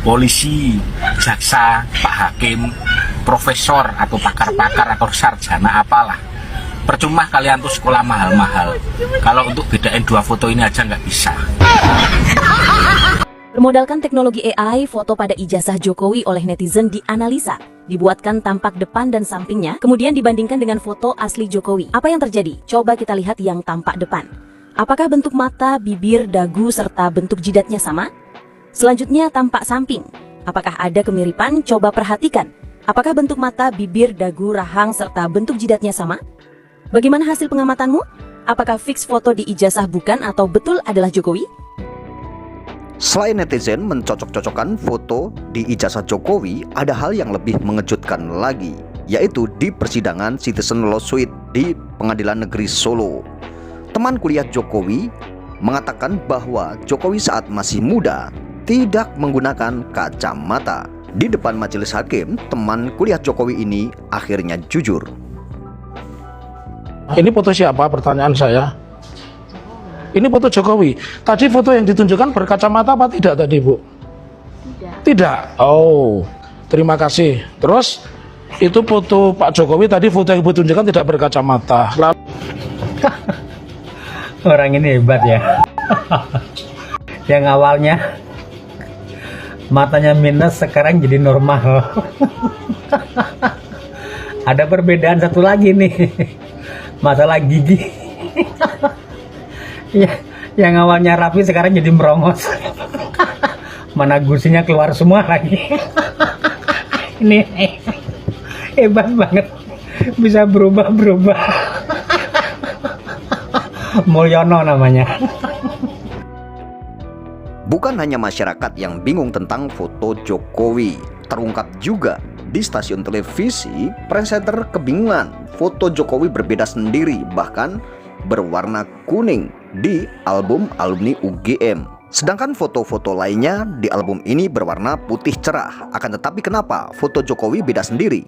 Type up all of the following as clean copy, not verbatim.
polisi, jaksa, pak hakim, profesor atau pakar-pakar atau sarjana apalah. Percuma kalian tuh sekolah mahal-mahal. Kalau untuk bedain dua foto ini aja nggak bisa. Bermodalkan teknologi AI, foto pada ijazah Jokowi oleh netizen dianalisa, dibuatkan tampak depan dan sampingnya, kemudian dibandingkan dengan foto asli Jokowi. Apa yang terjadi? Coba kita lihat yang tampak depan. Apakah bentuk mata, bibir, dagu, serta bentuk jidatnya sama? Selanjutnya tampak samping. Apakah ada kemiripan? Coba perhatikan. Apakah bentuk mata, bibir, dagu, rahang, serta bentuk jidatnya sama? Bagaimana hasil pengamatanmu? Apakah fix foto di ijazah bukan atau betul adalah Jokowi? Selain netizen mencocok-cocokkan foto di ijazah Jokowi, ada hal yang lebih mengejutkan lagi, yaitu di persidangan Citizen Lawsuit di Pengadilan Negeri Solo. Teman kuliah Jokowi mengatakan bahwa Jokowi saat masih muda tidak menggunakan kacamata. Di depan majelis hakim, teman kuliah Jokowi ini akhirnya jujur. Ini foto siapa? Pertanyaan saya. Ini foto Jokowi. Tadi foto yang ditunjukkan berkacamata apa tidak tadi, Bu? Tidak. Oh, terima kasih. Terus itu foto Pak Jokowi tadi, foto yang Ibu tunjukkan tidak berkacamata. Lalu orang ini hebat ya. Yang awalnya matanya minus sekarang jadi normal. Ada perbedaan satu lagi nih. Masalah gigi. Ya, yang awalnya rapi sekarang jadi merongos. Mana gusinya keluar semua lagi. Ini hebat banget, bisa berubah-berubah. Mulyono namanya. Bukan hanya masyarakat yang bingung tentang foto Jokowi, terungkap juga di stasiun televisi, presenter kebingungan foto Jokowi berbeda sendiri, bahkan berwarna kuning di album alumni UGM. Sedangkan foto-foto lainnya di album ini berwarna putih cerah. Akan tetapi kenapa foto Jokowi beda sendiri?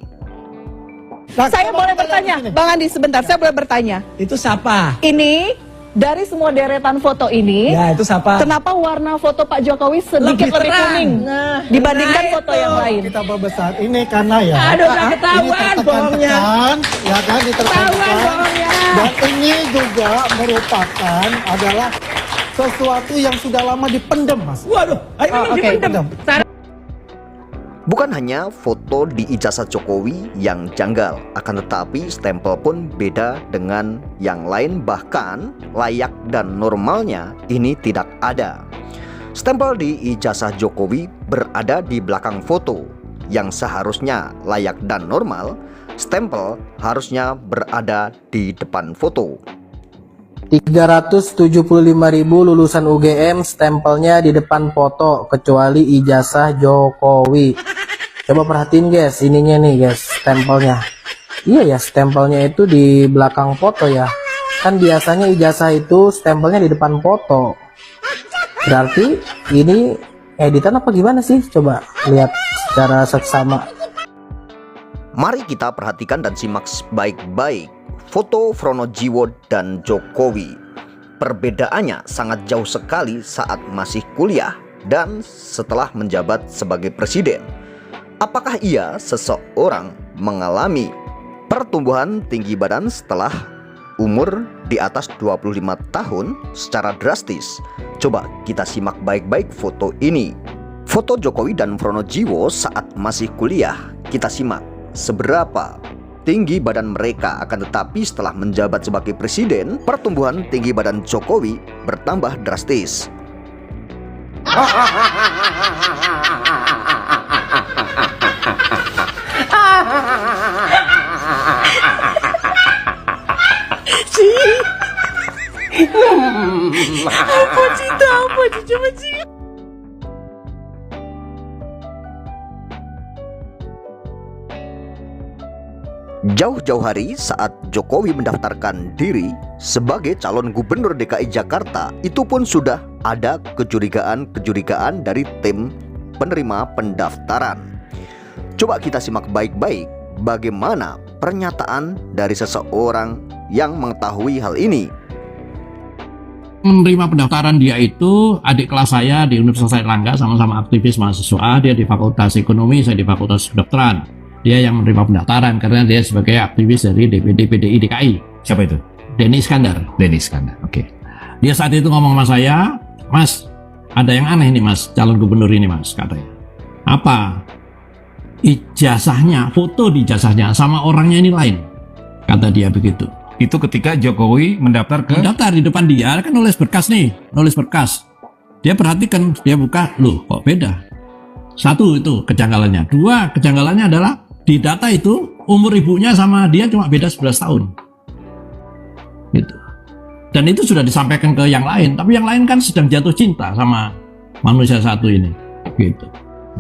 Saya boleh bertanya, Bang Andi sebentar, saya boleh bertanya. Itu siapa? Ini dari semua deretan foto ini, Ya, itu siapa? kenapa warna foto Pak Jokowi sedikit lebih kuning dibandingkan foto yang lain? Kita perbesar ini karena ya. Aduh, udah ketahuan bohongnya. Ya kan, Ketahuan bohongnya. Dan ini juga merupakan adalah sesuatu yang sudah lama dipendam, Mas. Waduh, Oke. Bukan hanya foto di ijazah Jokowi yang janggal, akan tetapi stempel pun beda dengan yang lain, bahkan layak dan normalnya ini tidak ada. Stempel di ijazah Jokowi berada di belakang foto, yang seharusnya layak dan normal, stempel harusnya berada di depan foto. 375.000 lulusan UGM stempelnya di depan foto kecuali ijazah Jokowi. Coba perhatiin guys, ininya nih guys, stempelnya. Iya ya, stempelnya itu di belakang foto ya. Kan biasanya ijazah itu stempelnya di depan foto. Berarti ini editan apa gimana sih? Coba lihat secara seksama. Mari kita perhatikan dan simak baik-baik foto Fronojiwo dan Jokowi. Perbedaannya sangat jauh sekali saat masih kuliah dan setelah menjabat sebagai presiden. Apakah ia seseorang mengalami pertumbuhan tinggi badan setelah umur di atas 25 tahun secara drastis? Coba kita simak baik-baik foto ini. Foto Jokowi dan Fronojiwo saat masih kuliah. Kita simak seberapa tinggi badan mereka, akan tetapi setelah menjabat sebagai presiden, pertumbuhan tinggi badan Jokowi bertambah drastis. Apa sih coba sih? Jauh-jauh hari saat Jokowi mendaftarkan diri sebagai calon gubernur DKI Jakarta, itu pun sudah ada kecurigaan-kecurigaan dari tim penerima pendaftaran. Coba kita simak baik-baik bagaimana pernyataan dari seseorang yang mengetahui hal ini. Menerima pendaftaran dia itu adik kelas saya di Universitas Airlangga, sama-sama aktivis mahasiswa. Dia di Fakultas Ekonomi, saya di Fakultas Kedokteran. Dia yang menerima pendaftaran karena dia sebagai aktivis dari DPD PDI DKI. Siapa itu? Denny Iskandar. Denny Iskandar. Oke. Dia saat itu ngomong sama saya, "Mas, ada yang aneh nih mas, calon gubernur ini mas," katanya. "Apa?" "Ijazahnya, foto di ijazahnya sama orangnya ini lain," kata dia begitu. Itu ketika Jokowi mendaftar ke... Mendaftar di depan dia, kan nulis berkas nih, nulis berkas. Dia perhatikan, dia buka, loh kok beda. Satu itu kejanggalannya. Dua, kejanggalannya adalah di data itu umur ibunya sama dia cuma beda 11 tahun. Gitu. Dan itu sudah disampaikan ke yang lain, tapi yang lain kan sedang jatuh cinta sama manusia satu ini. Gitu.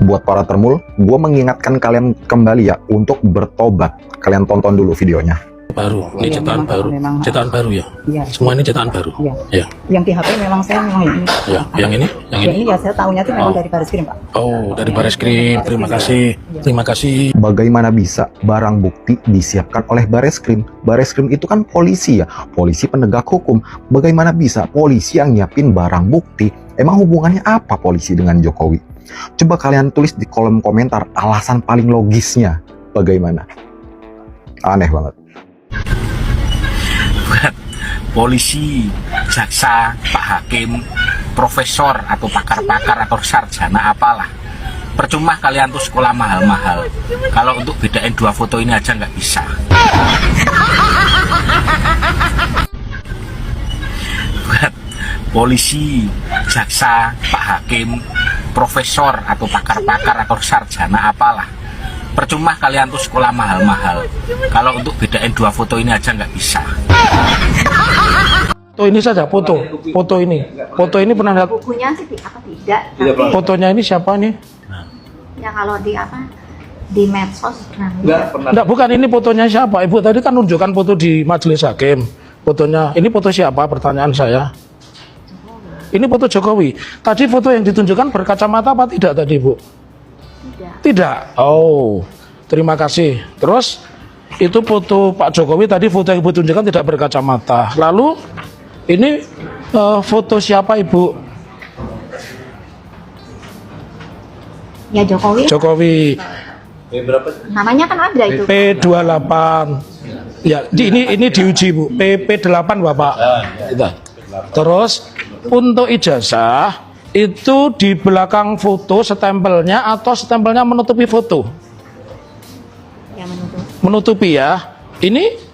Buat para termul, gue mengingatkan kalian kembali ya untuk bertobat. Kalian tonton dulu videonya. Baru, ini cetakan baru. Cetakan baru ya? Iya. Semua ini cetakan baru? Iya. Ya. Yang di HP memang saya memang ini. Ya. Yang ini? Yang ini? Yang ini ya saya tahunya itu memang dari Baris Krim, Pak. Oh, dari Baris Krim. Terima kasih. Terima kasih. Bagaimana bisa barang bukti disiapkan oleh Baris Krim? Baris Krim itu kan polisi ya, polisi penegak hukum. Bagaimana bisa polisi yang nyiapin barang bukti? Emang hubungannya apa polisi dengan Jokowi? Coba kalian tulis di kolom komentar alasan paling logisnya. Bagaimana? Aneh banget. Buat polisi, jaksa, pak hakim, profesor atau pakar-pakar atau sarjana apalah, percuma kalian tuh sekolah mahal-mahal kalau untuk bedain dua foto ini aja nggak bisa. Buat polisi, jaksa, pak hakim, profesor atau pakar-pakar atau sarjana apalah, percuma kalian tuh sekolah mahal-mahal kalau untuk bedain dua foto ini aja nggak bisa. Foto ini saja, foto ini pernah lihat? Bukunya sih apa tidak, tapi Fotonya ini siapa nih? ya kalau di apa di medsos Enggak, bukan, ini fotonya siapa? Ibu tadi kan nunjukkan foto di majelis hakim. Fotonya, ini foto siapa? Pertanyaan saya. Ini foto Jokowi. Tadi foto yang ditunjukkan berkacamata apa tidak tadi, Bu? Tidak. Oh, terima kasih. Terus itu foto Pak Jokowi tadi, foto yang Ibu tunjukkan tidak berkacamata. Lalu ini foto siapa, Ibu? ya Jokowi. Jokowi. Namanya kan ada itu. P28. Ya, ini diuji, Bu. PP8, Bapak. Terus untuk ijazah itu di belakang foto stempelnya atau stempelnya menutupi foto? Ya, menutupi ya. Ini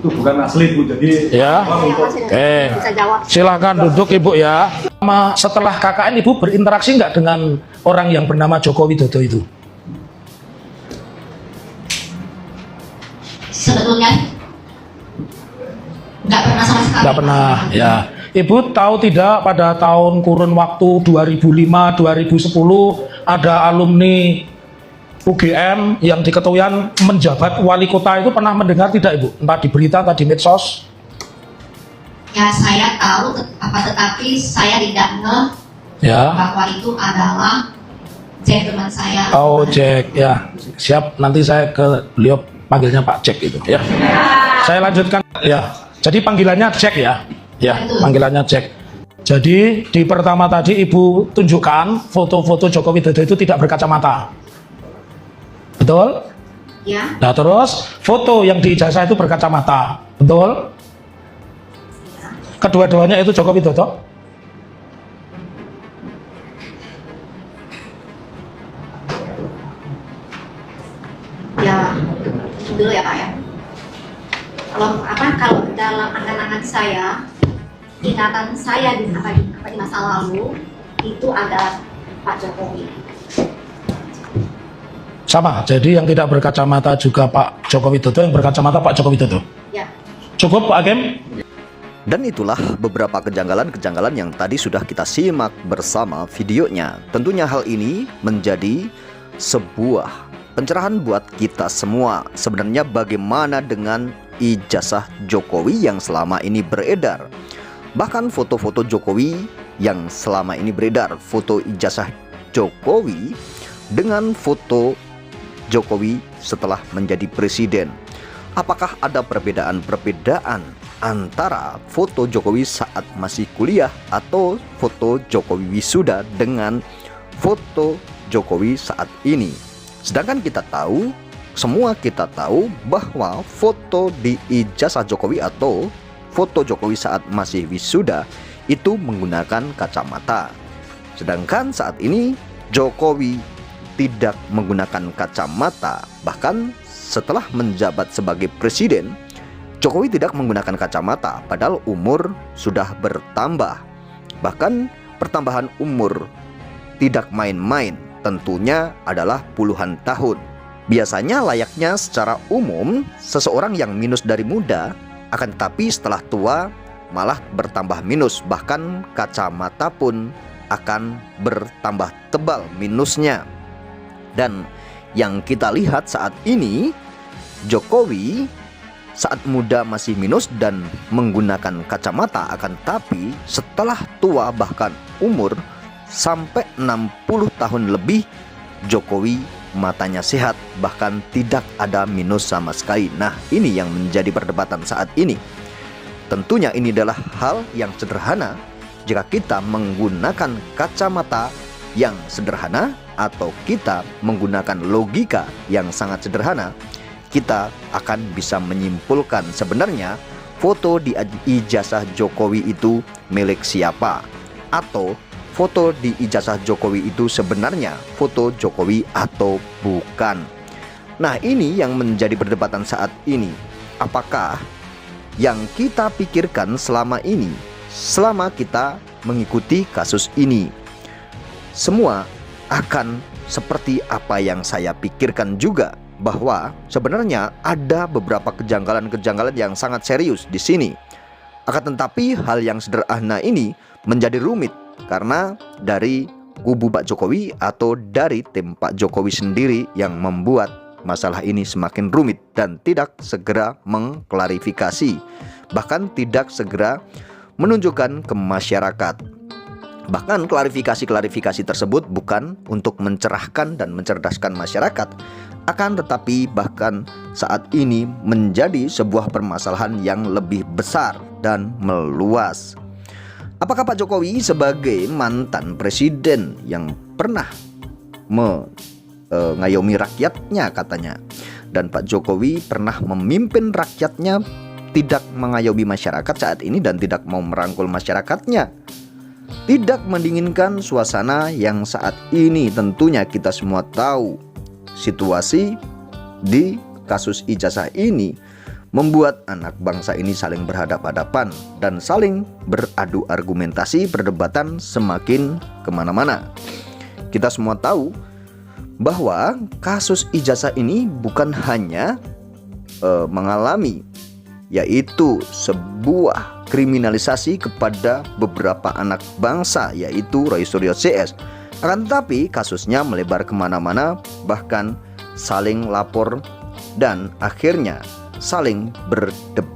Itu bukan asli, Bu. Jadi ya. Oke. Bisa jawab. Silakan duduk, Ibu ya. Setelah KKN Ibu berinteraksi nggak dengan orang yang bernama Joko Widodo itu? Sebetulnya nggak pernah sama sekali. Nggak pernah, ya. Ibu tahu tidak pada tahun kurun waktu 2005-2010 ada alumni UGM yang diketahuan menjabat wali kota itu, pernah mendengar tidak Ibu? Entah di berita, entah di medsos? Ya saya tahu, tetapi saya tidak ngeh bahwa itu adalah Jack teman saya. Oh, Jack, ya. Siap, nanti saya ke beliau panggilnya Pak Jack itu ya. Saya lanjutkan ya. Jadi panggilannya Jack ya. Ya, panggilannya Jack. Jadi di pertama tadi Ibu tunjukkan foto-foto Joko Widodo itu tidak berkacamata. Betul? Ya. Nah, terus foto yang di ijazah itu berkacamata. Betul? Kedua-duanya itu Joko Widodo? Ya, dulu ya Pak ya. Kalau dalam angan-angan saya, ingatan saya di masa lalu itu ada Pak Jokowi. Sama, jadi yang tidak berkacamata juga Pak Joko Widodo, yang berkacamata Pak Joko Widodo. Ya. Cukup Pak Hakim? Dan itulah beberapa kejanggalan-kejanggalan yang tadi sudah kita simak bersama videonya. Tentunya hal ini menjadi sebuah pencerahan buat kita semua. Sebenarnya bagaimana dengan ijazah Jokowi yang selama ini beredar? Bahkan foto-foto Jokowi yang selama ini beredar, foto ijazah Jokowi dengan foto Jokowi setelah menjadi presiden. Apakah ada perbedaan-perbedaan antara foto Jokowi saat masih kuliah atau foto Jokowi wisuda dengan foto Jokowi saat ini. Sedangkan semua kita tahu bahwa foto di ijazah Jokowi atau foto Jokowi saat masih wisuda itu menggunakan kacamata. Sedangkan saat ini Jokowi tidak menggunakan kacamata. Bahkan setelah menjabat sebagai presiden, Jokowi tidak menggunakan kacamata, padahal umur sudah bertambah. Bahkan pertambahan umur tidak main-main, tentunya adalah puluhan tahun. Biasanya layaknya secara umum, seseorang yang minus dari muda, akan tetapi setelah tua malah bertambah minus. Bahkan kacamata pun akan bertambah tebal minusnya. Dan yang kita lihat saat ini, Jokowi saat muda masih minus dan menggunakan kacamata, akan tapi setelah tua bahkan umur sampai 60 tahun lebih, Jokowi matanya sehat, bahkan tidak ada minus sama sekali. Nah, ini yang menjadi perdebatan saat ini. Tentunya ini adalah hal yang sederhana jika kita menggunakan kacamata yang sederhana atau kita menggunakan logika yang sangat sederhana, kita akan bisa menyimpulkan sebenarnya foto di ijazah Jokowi itu milik siapa, atau foto di ijazah Jokowi itu sebenarnya foto Jokowi atau bukan. Nah, ini yang menjadi perdebatan saat ini. Apakah yang kita pikirkan selama ini, selama kita mengikuti kasus ini, semua akan seperti apa yang saya pikirkan juga, bahwa sebenarnya ada beberapa kejanggalan-kejanggalan yang sangat serius di sini. Akan tetapi hal yang sederhana ini menjadi rumit karena dari kubu Pak Jokowi atau dari tim Pak Jokowi sendiri yang membuat masalah ini semakin rumit dan tidak segera mengklarifikasi, bahkan tidak segera menunjukkan ke masyarakat. Bahkan klarifikasi-klarifikasi tersebut bukan untuk mencerahkan dan mencerdaskan masyarakat, akan tetapi bahkan saat ini menjadi sebuah permasalahan yang lebih besar dan meluas. Apakah Pak Jokowi sebagai mantan presiden yang pernah mengayomi rakyatnya katanya, dan Pak Jokowi pernah memimpin rakyatnya, tidak mengayomi masyarakat saat ini dan tidak mau merangkul masyarakatnya, tidak mendinginkan suasana yang saat ini? Tentunya kita semua tahu situasi di kasus ijazah ini membuat anak bangsa ini saling berhadapan-hadapan dan saling beradu argumentasi, perdebatan semakin kemana-mana. Kita semua tahu bahwa kasus ijazah ini bukan hanya mengalami yaitu sebuah kriminalisasi kepada beberapa anak bangsa, yaitu Roy Suryo CS. Akan tetapi kasusnya melebar kemana-mana, bahkan saling lapor dan akhirnya saling berdebat.